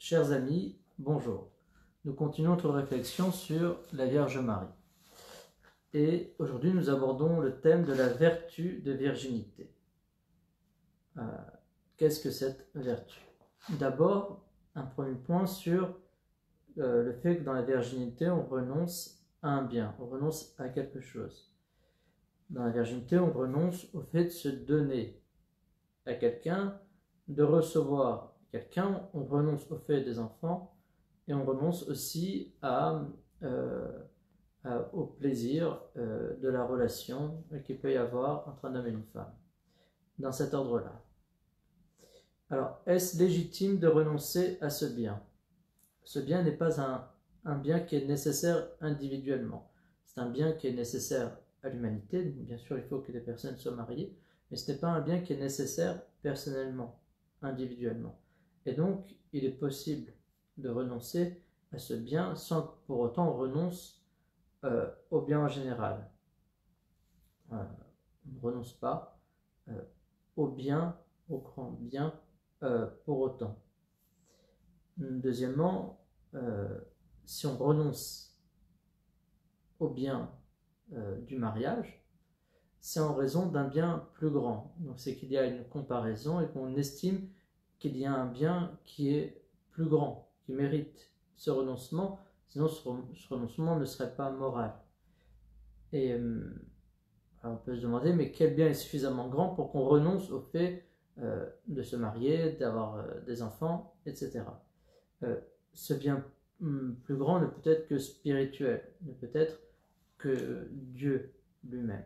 Chers amis, bonjour. Nous continuons notre réflexion sur la Vierge Marie. Et aujourd'hui, nous abordons le thème de la vertu de virginité. Qu'est-ce que cette vertu? D'abord, un premier point sur le fait que dans la virginité, on renonce à un bien, on renonce à quelque chose. Dans la virginité, on renonce au fait de se donner à quelqu'un, de recevoir quelqu'un, on renonce au fait des enfants et on renonce aussi au plaisir de la relation qu'il peut y avoir entre un homme et une femme, dans cet ordre-là. Alors, est-ce légitime de renoncer à ce bien? Ce bien n'est pas un bien qui est nécessaire individuellement. C'est un bien qui est nécessaire à l'humanité. Bien sûr, il faut que les personnes soient mariées, mais ce n'est pas un bien qui est nécessaire personnellement, individuellement. Et donc, il est possible de renoncer à ce bien sans que pour autant on renonce au bien en général. On ne renonce pas au bien, au grand bien, pour autant. Deuxièmement, si on renonce au bien du mariage, c'est en raison d'un bien plus grand. Donc c'est qu'il y a une comparaison et qu'on estime qu'il y a un bien qui est plus grand, qui mérite ce renoncement, sinon ce renoncement ne serait pas moral. Et alors on peut se demander, mais quel bien est suffisamment grand pour qu'on renonce au fait de se marier, d'avoir des enfants, etc. Ce bien plus grand ne peut être que spirituel, ne peut être que Dieu lui-même.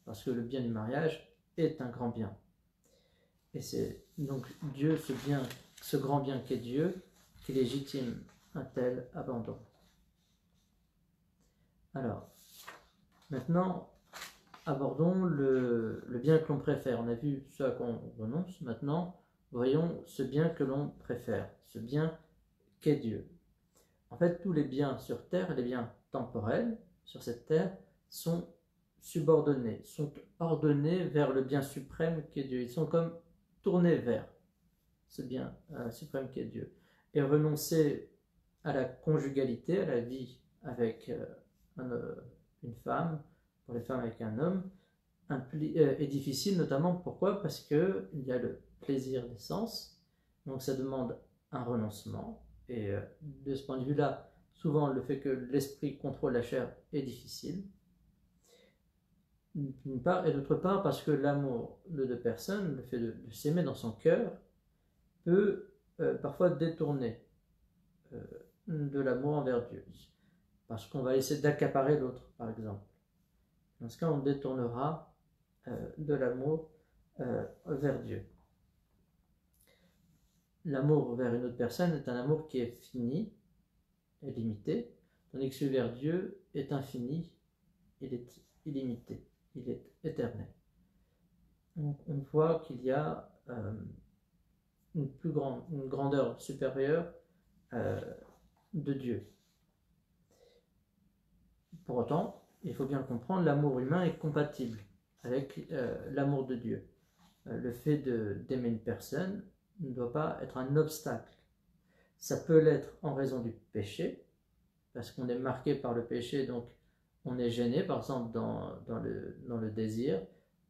Parce que le bien du mariage est un grand bien. Et c'est donc Dieu, ce grand bien qu'est Dieu, qui légitime un tel abandon. Alors, maintenant, abordons le bien que l'on préfère. On a vu ce à quoi on renonce. Maintenant, voyons ce bien que l'on préfère, ce bien qu'est Dieu. En fait, tous les biens sur terre, les biens temporels sur cette terre, sont subordonnés, sont ordonnés vers le bien suprême qu'est Dieu. Ils sont comme tournés vers ce bien suprême qu'est Dieu. Et renoncer à la conjugalité, à la vie avec une femme, pour les femmes avec un homme, est difficile, notamment pourquoi? Parce qu'il y a le plaisir des sens, donc ça demande un renoncement. Et de ce point de vue-là, souvent le fait que l'esprit contrôle la chair est difficile. D'une part, et d'autre part parce que l'amour de deux personnes, le fait de s'aimer dans son cœur, peut parfois détourner de l'amour envers Dieu. Parce qu'on va essayer d'accaparer l'autre, par exemple. Dans ce cas, on détournera de l'amour vers Dieu. L'amour vers une autre personne est un amour qui est fini, est limité, tandis que celui vers Dieu est infini, il est illimité, il est éternel. Donc on voit qu'il y a une grandeur supérieure de Dieu. Pour autant, il faut bien comprendre, l'amour humain est compatible avec l'amour de Dieu. Le fait d'aimer une personne ne doit pas être un obstacle. Ça peut l'être en raison du péché, parce qu'on est marqué par le péché, donc on est gêné, par exemple dans le désir,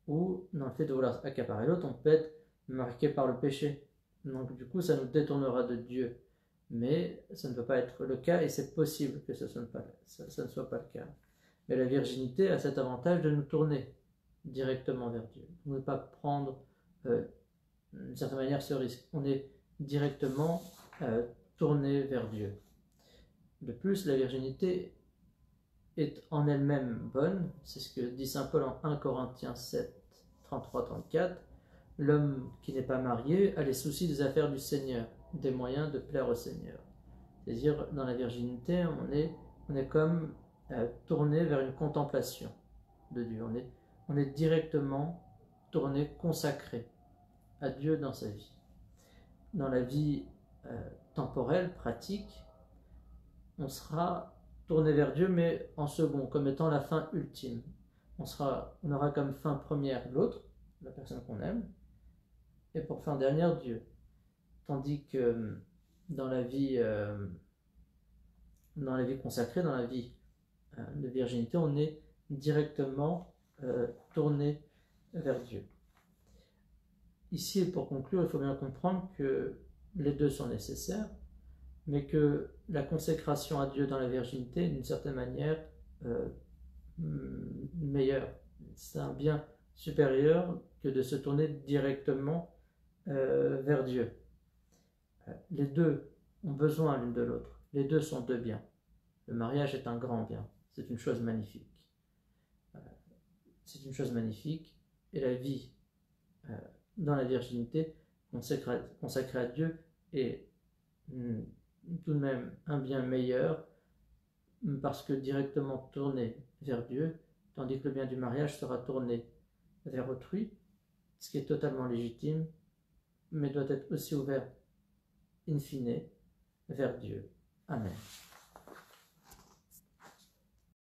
ou dans le fait de vouloir accaparer l'autre, on peut être marqué par le péché. Donc du coup, ça nous détournera de Dieu. Mais ça ne peut pas être le cas, et c'est possible que ça ne soit pas le cas. Mais la virginité a cet avantage de nous tourner directement vers Dieu. On ne peut pas prendre d'une certaine manière ce risque. On est directement tourné vers Dieu. De plus, la virginité est en elle-même bonne. C'est ce que dit saint Paul en 1 Corinthiens 7, 33-34. L'homme qui n'est pas marié a les soucis des affaires du Seigneur, des moyens de plaire au Seigneur. C'est-à-dire, dans la virginité, on est comme tourné vers une contemplation de Dieu. On est directement tourné, consacré à Dieu dans sa vie. Dans la vie temporelle, pratique, on sera tourné vers Dieu, mais en second, comme étant la fin ultime. On aura comme fin première l'autre, la personne qu'on aime, et pour fin dernière, Dieu. Tandis que dans la vie consacrée, dans la vie de virginité, on est directement tourné vers Dieu. Ici, pour conclure, il faut bien comprendre que les deux sont nécessaires, mais que la consécration à Dieu dans la virginité est d'une certaine manière meilleure. C'est un bien supérieur que de se tourner directement vers Dieu. Les deux ont besoin l'une de l'autre. Les deux sont deux biens. Le mariage est un grand bien. C'est une chose magnifique. C'est une chose magnifique. Et la vie dans la virginité consacrée à Dieu est tout de même un bien meilleur parce que directement tourné vers Dieu, tandis que le bien du mariage sera tourné vers autrui, ce qui est totalement légitime, mais doit être aussi ouvert in fine vers Dieu. Amen.